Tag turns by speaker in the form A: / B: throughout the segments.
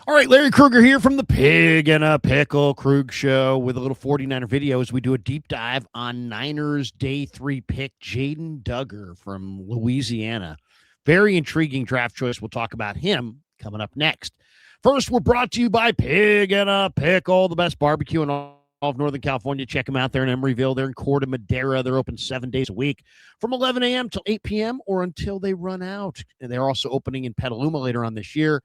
A: All right, Larry Krueger here from the Pig and a Pickle Krug Show with a little 49er video as we do a deep dive on Niners Day 3 pick Jaden Duggar from Louisiana. Very intriguing draft choice. We'll talk about him coming up next. First, we're brought to you by Pig and a Pickle, the best barbecue in all of Northern California. Check them out there in Emeryville. They're in Corte Madera. They're open 7 days a week from 11 a.m. till 8 p.m. or until they run out. And they're also opening in Petaluma later on this year.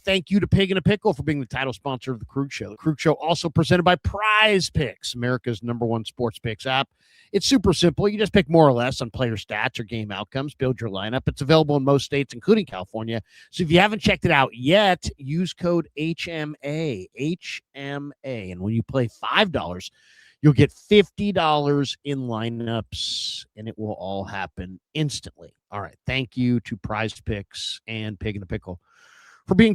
A: Thank you to Pig and a Pickle for being the title sponsor of the Krug Show. The Krug Show also presented by Prize Picks, America's #1 sports picks app. It's super simple. You just pick more or less on player stats or game outcomes, build your lineup. It's available in most states, including California. So if you haven't checked it out yet, use code HMA. And when you play $5, you'll get $50 in lineups, and it will all happen instantly. All right. Thank you to Prize Picks and Pig and a Pickle for being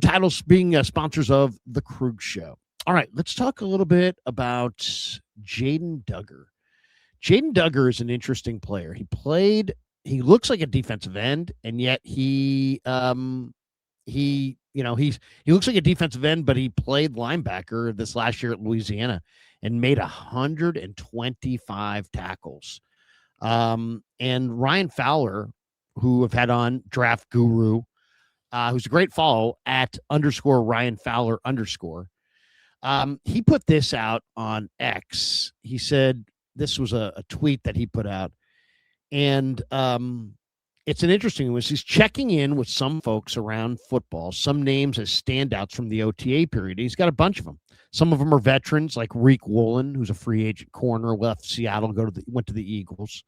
A: sponsors of the Krug Show. All right, let's talk a little bit about Jaden Duggar. Jaden Duggar is an interesting player. He looks like a defensive end, and yet he looks like a defensive end, but he played linebacker this last year at Louisiana and made 125 tackles. And Ryan Fowler, who I've had on Draft Guru, who's a great follow at _Ryan Fowler _. He put this out on X. He said this was a tweet that he put out. And it's an interesting one. He's checking in with some folks around football, some names as standouts from the OTA period. He's got a bunch of them. Some of them are veterans like Reek Woolen, who's a free agent corner, left Seattle, went to the Eagles.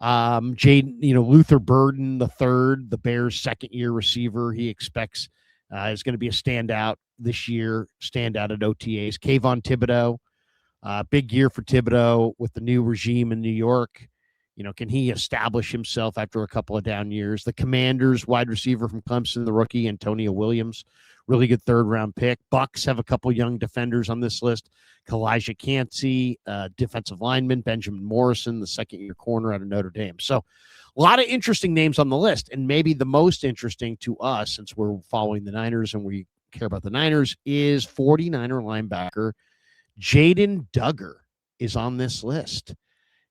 A: Jaden, Luther Burden III, the Bears' second-year receiver, he expects is going to be a standout this year, standout at OTAs. Kayvon Thibodeau, big year for Thibodeau with the new regime in New York. Can he establish himself after a couple of down years? The Commanders' wide receiver from Clemson, the rookie Antonio Williams, really good third-round pick. Bucks have a couple young defenders on this list. Kalijah Cansey, defensive lineman, Benjamin Morrison, the second-year corner out of Notre Dame. So a lot of interesting names on the list, and maybe the most interesting to us, since we're following the Niners and we care about the Niners, is 49er linebacker Jaden Duggar is on this list.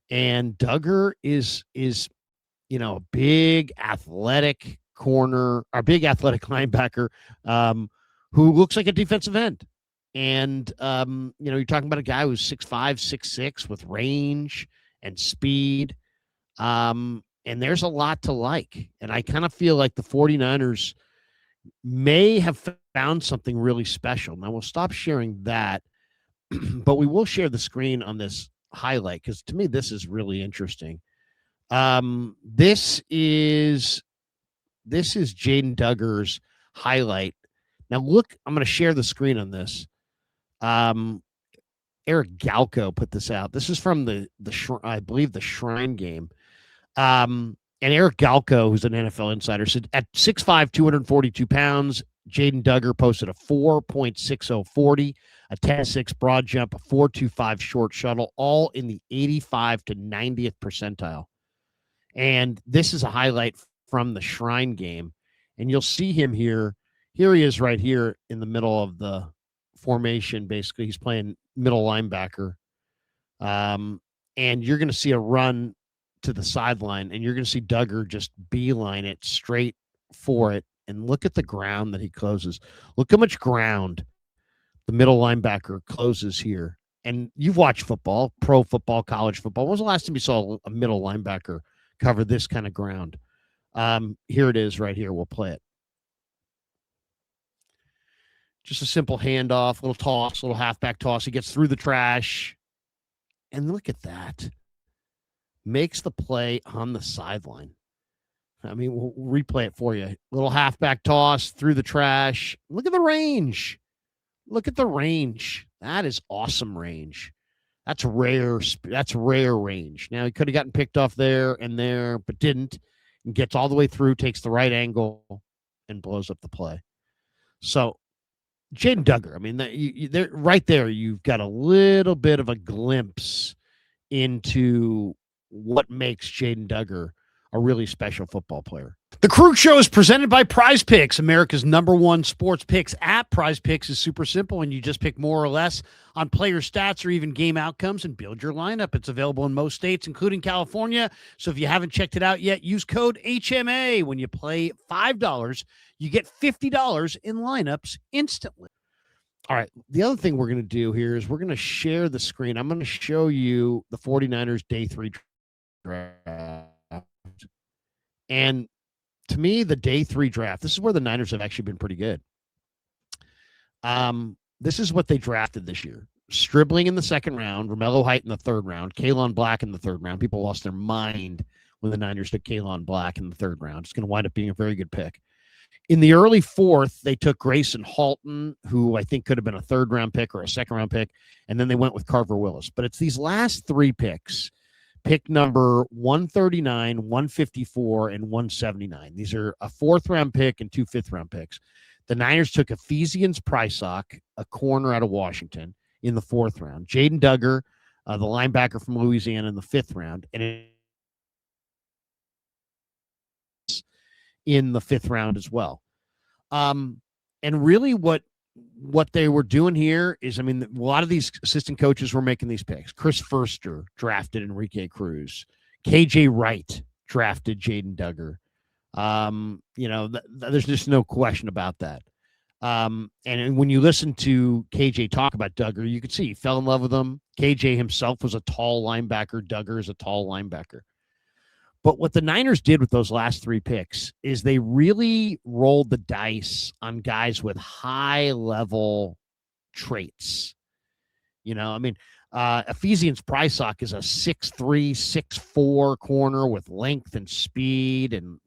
A: And Duggar is a big athletic corner, or big athletic linebacker who looks like a defensive end. And, you're talking about a guy who's 6'5", 6'6", with range and speed. And there's a lot to like. And I kind of feel like the 49ers may have found something really special. Now, we'll stop sharing that, but we will share the screen on this highlight because to me, this is really interesting. This is Jaden Duggar's highlight. Now, look, I'm going to share the screen on this. Eric Galco put this out. This is from I believe the Shrine game. And Eric Galco, who's an NFL insider, said at 6'5", 242 pounds, Jaden Duggar posted a 4.6040, a 10.6 broad jump, a 4.25 short shuttle, all in the 85 to 90th percentile. And this is a highlight from the Shrine game. And you'll see him here. Here he is right here in the middle of the formation. Basically, he's playing middle linebacker. And you're going to see a run to the sideline, and you're going to see Duggar just beeline it straight for it. And look at the ground that he closes. Look how much ground the middle linebacker closes here. And you've watched football, pro football, college football. When was the last time you saw a middle linebacker cover this kind of ground? Here it is right here. We'll play it. Just a simple handoff, little toss, little halfback toss. He gets through the trash. And look at that. Makes the play on the sideline. I mean, we'll replay it for you. Little halfback toss through the trash. Look at the range. Look at the range. That is awesome range. That's rare. That's rare range. Now, he could have gotten picked off there, but didn't. And gets all the way through, takes the right angle, and blows up the play. So, Jaden Duggar, I mean, they're right there. You've got a little bit of a glimpse into what makes Jaden Duggar a really special football player. The Crew Show is presented by Prize Picks, America's #1 sports picks app. Prize Picks is super simple, and you just pick more or less on player stats or even game outcomes and build your lineup. It's available in most states, including California. So if you haven't checked it out yet, use code HMA. When you play $5, you get $50 in lineups instantly. All right, the other thing we're going to do here is we're going to share the screen. I'm going to show you the 49ers Day 3 draft. And to me, the Day 3 draft, this is where the Niners have actually been pretty good. This is what they drafted this year. Stribling in the second round, Romello Height in the third round, Kalen Black in the third round. People lost their mind when the Niners took Kalen Black in the third round. It's going to wind up being a very good pick. In the early fourth, they took Grayson Halton, who I think could have been a third-round pick or a second-round pick, and then they went with Carver Willis. But it's these last three picks, pick number 139, 154, and 179. These are a fourth-round pick and two fifth-round picks. The Niners took Ephesians Prysock, a corner out of Washington, in the fourth round. Jaden Duggar, the linebacker from Louisiana, in the fifth round. And in the fifth round as well. And really what they were doing here is, I mean, a lot of these assistant coaches were making these picks. Chris Furster drafted Enrique Cruz. KJ Wright drafted Jaden Duggar. There's just no question about that. And when you listen to KJ talk about Duggar, you could see he fell in love with him. KJ himself was a tall linebacker. Duggar is a tall linebacker. But what the Niners did with those last three picks is they really rolled the dice on guys with high-level traits. Ephesians Prysock is a 6'3", 6'4" corner with length and speed, and,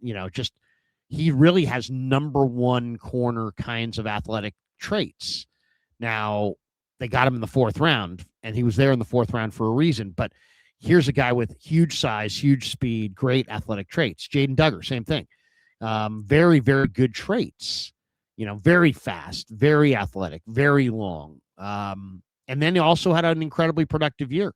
A: he really has #1 corner kinds of athletic traits. Now, they got him in the fourth round, and he was there in the fourth round for a reason, but here's a guy with huge size, huge speed, great athletic traits. Jaden Duggar, same thing. Very, very good traits. Very fast, very athletic, very long. And then he also had an incredibly productive year.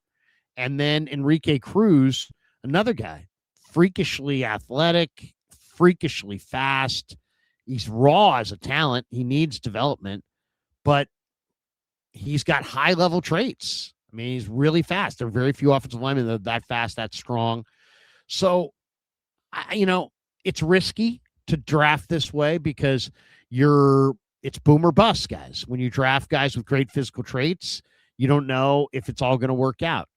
A: And then Enrique Cruz, another guy, freakishly athletic, freakishly fast. He's raw as a talent. He needs development, but he's got high-level traits. I mean, he's really fast. There are very few offensive linemen that are that fast, that strong. So, it's risky to draft this way because it's boom or bust, guys. When you draft guys with great physical traits, you don't know if it's all going to work out.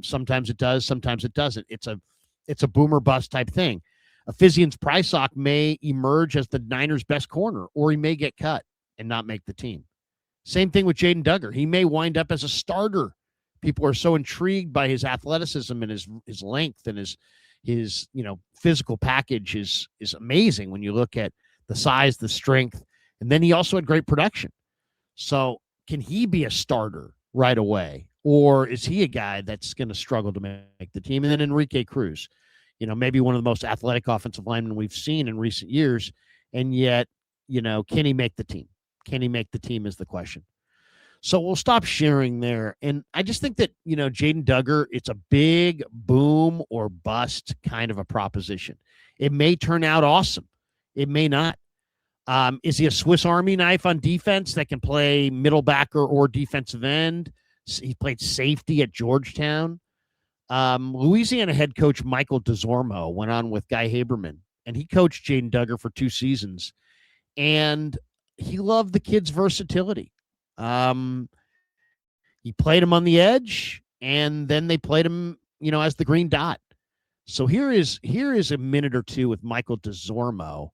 A: Sometimes it does, sometimes it doesn't. It's a boom or bust type thing. Ephesians Prysock may emerge as the Niners' best corner, or he may get cut and not make the team. Same thing with Jaden Duggar. He may wind up as a starter. People are so intrigued by his athleticism and his length and his physical package is amazing when you look at the size, the strength, and then he also had great production. So can he be a starter right away, or is he a guy that's going to struggle to make the team? And then Enrique Cruz, maybe one of the most athletic offensive linemen we've seen in recent years, and yet, can he make the team? Can he make the team is the question. So we'll stop sharing there. And I just think that, Jaden Duggar, it's a big boom or bust kind of a proposition. It may turn out awesome. It may not. Is he a Swiss Army knife on defense that can play middle backer or defensive end? He played safety at Georgetown. Louisiana head coach Michael DeZormo went on with Guy Haberman, and he coached Jaden Duggar for 2 seasons. And he loved the kid's versatility. He played him on the edge, and then they played him, as the green dot. So here is a minute or two with Michael DeZormo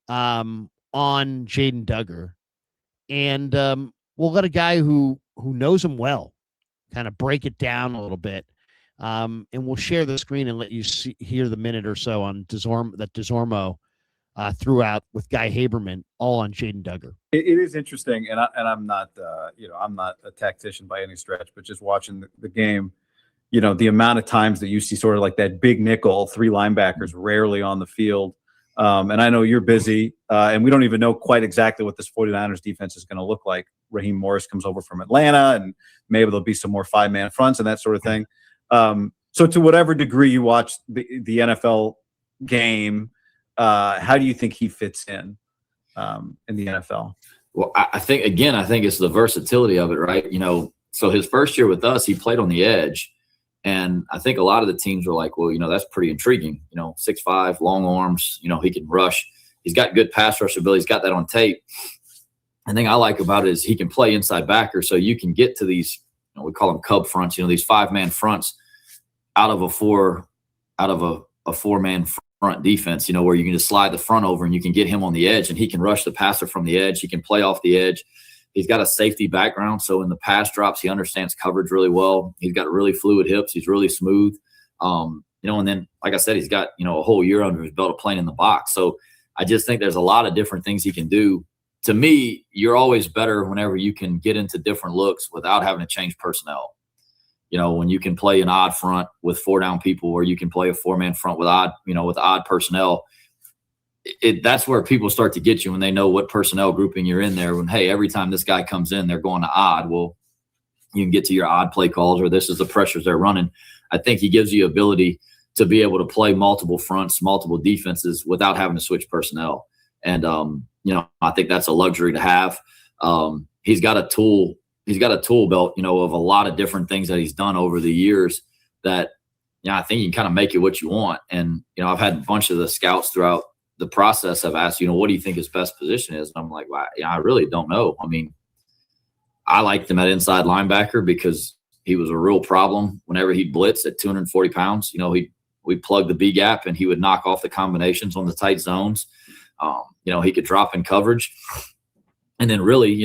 A: on Jaden Duggar. And we'll let a guy who knows him well kind of break it down a little bit. And we'll share the screen and let you hear the minute or so on DeZormo throughout with Guy Haberman, all on Jaden Duggar.
B: It is interesting, and I'm not I'm not a tactician by any stretch, but just watching the game, the amount of times that you see sort of like that big nickel, 3 linebackers rarely on the field. And I know you're busy, and we don't even know quite exactly what this 49ers defense is going to look like. Raheem Morris comes over from Atlanta, and maybe there'll be some more 5-man fronts and that sort of thing. So to whatever degree you watch the NFL, game. How do you think he fits in the NFL?
C: Well, I think it's the versatility of it, right? So his first year with us, he played on the edge. And I think a lot of the teams were like, well, that's pretty intriguing. 6'5", long arms, he can rush. He's got good pass rush ability. He's got that on tape. The thing I like about it is he can play inside backer. So you can get to these, we call them cub fronts, these 5-man fronts out of a 4-man front defense, where you can just slide the front over and you can get him on the edge and he can rush the passer from the edge. He can play off the edge. He's got a safety background. So in the pass drops, he understands coverage really well. He's got really fluid hips. He's really smooth. And then, like I said, he's got, a whole year under his belt of playing in the box. So I just think there's a lot of different things he can do. To me, you're always better whenever you can get into different looks without having to change personnel. When you can play an odd front with 4 down people, or you can play a 4-man front with odd personnel, that's where people start to get you when they know what personnel grouping you're in there. When, hey, every time this guy comes in, they're going to odd. Well, you can get to your odd play calls, or this is the pressures they're running. I think he gives you ability to be able to play multiple fronts, multiple defenses without having to switch personnel. And, I think that's a luxury to have. He's got a tool belt, of a lot of different things that he's done over the years that, I think you can kind of make it what you want. And, I've had a bunch of the scouts throughout the process have asked, what do you think his best position is? And I'm like, well, I really don't know. I mean, I liked him at inside linebacker because he was a real problem whenever he'd blitz at 240 pounds. We'd plug the B gap and he would knock off the combinations on the tight zones. He could drop in coverage. And then really,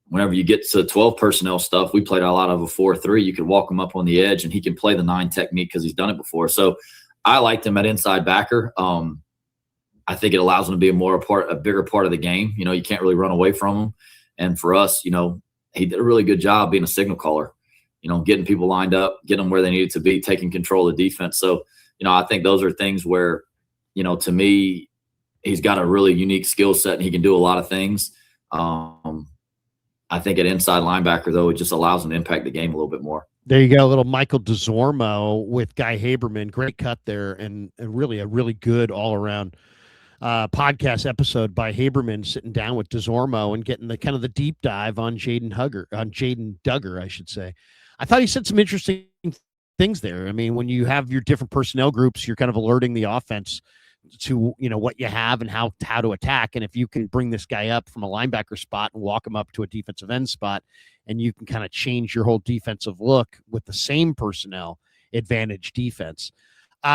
C: whenever you get to 12 personnel stuff, we played a lot of a 4-3. You could walk him up on the edge and he can play the 9 technique because he's done it before. So I liked him at inside backer. I think it allows him to be a bigger part of the game. You can't really run away from him. And for us, he did a really good job being a signal caller, getting people lined up, getting them where they needed to be, taking control of the defense. So, I think those are things where, to me, he's got a really unique skill set and he can do a lot of things. I think at inside linebacker, though, it just allows him to impact the game a little bit more.
A: There you go, a little Michael DeZormo with Guy Haberman. Great cut there, and really a really good all-around podcast episode by Haberman, sitting down with DeZormo and getting the kind of the deep dive on Jaden Duggar, I should say. I thought he said some interesting things there. I mean, when you have your different personnel groups, you're kind of alerting the offense to what you have and how to attack. And if you can bring this guy up from a linebacker spot and walk him up to a defensive end spot, and you can kind of change your whole defensive look with the same personnel advantage defense.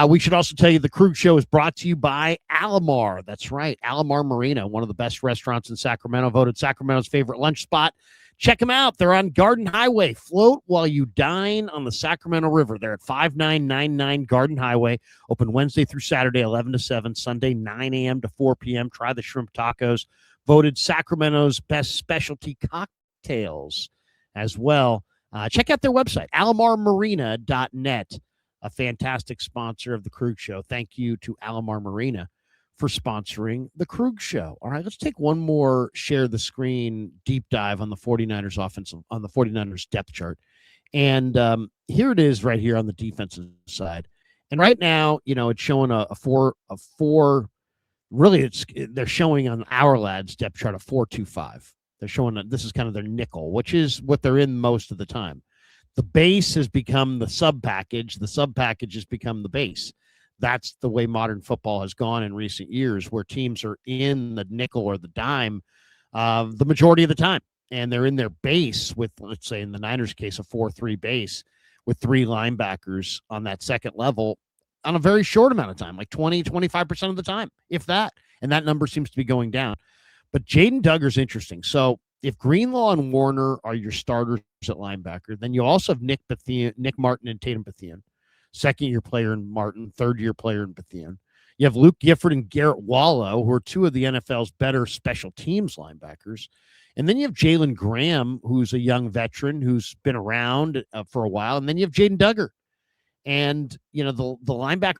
A: We should also tell you the Krug Show is brought to you by Alamar. That's right, Alamar Marina, one of the best restaurants in Sacramento, voted Sacramento's favorite lunch spot. Check them out. They're on Garden Highway. Float while you dine on the Sacramento River. They're at 5999 Garden Highway. Open Wednesday through Saturday, 11 to 7. Sunday, 9 a.m. to 4 p.m. Try the shrimp tacos. Voted Sacramento's best specialty cocktails as well. Check out their website, alamarmarina.net, a fantastic sponsor of the Krug Show. Thank you to Alamar Marina for sponsoring the Krug Show. All right, let's take one more share the screen deep dive on the 49ers offensive, on the 49ers depth chart. And here it is right here on the defensive side. And right now, it's showing a four, really they're showing on our lads depth chart a 4-2-5. They're showing that this is kind of their nickel, which is what they're in most of the time. The base has become the sub package. The sub package has become the base. That's the way modern football has gone in recent years, where teams are in the nickel or the dime the majority of the time. And they're in their base with, let's say in the Niners case, a 4-3 base with 3 linebackers on that second level on a very short amount of time, like 20-25% of the time, if that. And that number seems to be going down. But Jaden Duggar's interesting. So if Greenlaw and Warner are your starters at linebacker, then you also have Nick Martin and Tatum Bethune. Second-year player in Martin, third-year player in Bethune. You have Luke Gifford and Garrett Wallow, who are 2 of the NFL's better special teams linebackers. And then you have Jalen Graham, who's a young veteran who's been around for a while. And then you have Jaden Duggar. And, the linebacker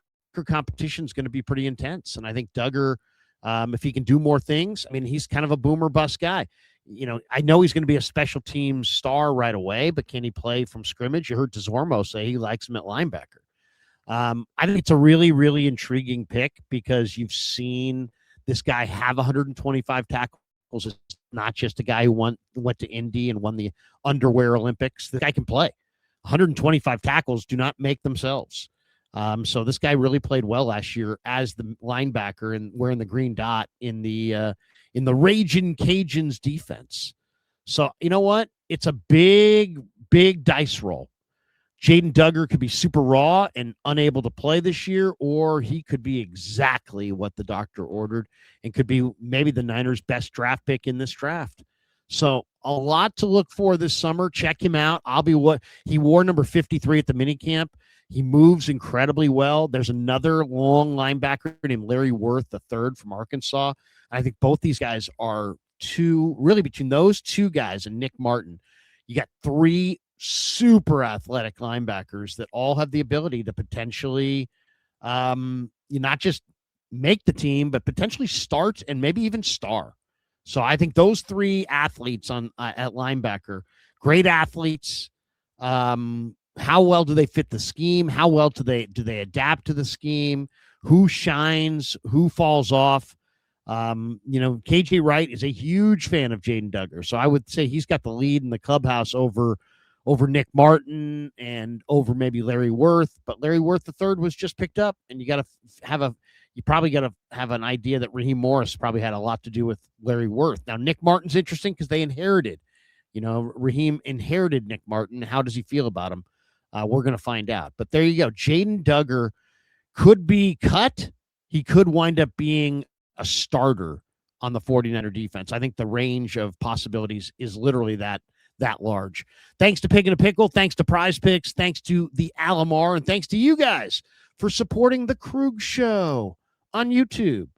A: competition is going to be pretty intense. And I think Duggar, if he can do more things, I mean, he's kind of a boomer bust guy. I know he's going to be a special teams star right away, but can he play from scrimmage? You heard DeZormo say he likes him at linebacker. I think it's a really, really intriguing pick because you've seen this guy have 125 tackles. It's not just a guy who went to Indy and won the underwear Olympics. The guy can play. 125 tackles do not make themselves. So this guy really played well last year as the linebacker and wearing the green dot in the Ragin' Cajuns defense. So you know what? It's a big, big dice roll. Jaden Duggar could be super raw and unable to play this year, or he could be exactly what the doctor ordered and could be maybe the Niners' best draft pick in this draft. So a lot to look for this summer. Check him out. He wore number 53 at the minicamp. He moves incredibly well. There's another long linebacker named Larry Worth, the third from Arkansas. I think both these guys are really between those two guys and Nick Martin, you got three super athletic linebackers that all have the ability to potentially not just make the team, but potentially start and maybe even star. So I think those three athletes at linebacker, great athletes. How well do they fit the scheme? How well do they adapt to the scheme? Who shines? Who falls off? KJ Wright is a huge fan of Jaden Duggar, so I would say he's got the lead in the clubhouse over Nick Martin and over maybe Larry Worth. But Larry Worth the third was just picked up, and you probably got to have an idea that Raheem Morris probably had a lot to do with Larry Worth. Now Nick Martin's interesting because they inherited. Raheem inherited Nick Martin. How does he feel about him? We're going to find out. But there you go. Jaden Duggar could be cut. He could wind up being a starter on the 49er defense. I think the range of possibilities is literally that large. Thanks to Pick and a Pickle. Thanks to Prize Picks. Thanks to the Alamar. And thanks to you guys for supporting the Krug Show on YouTube.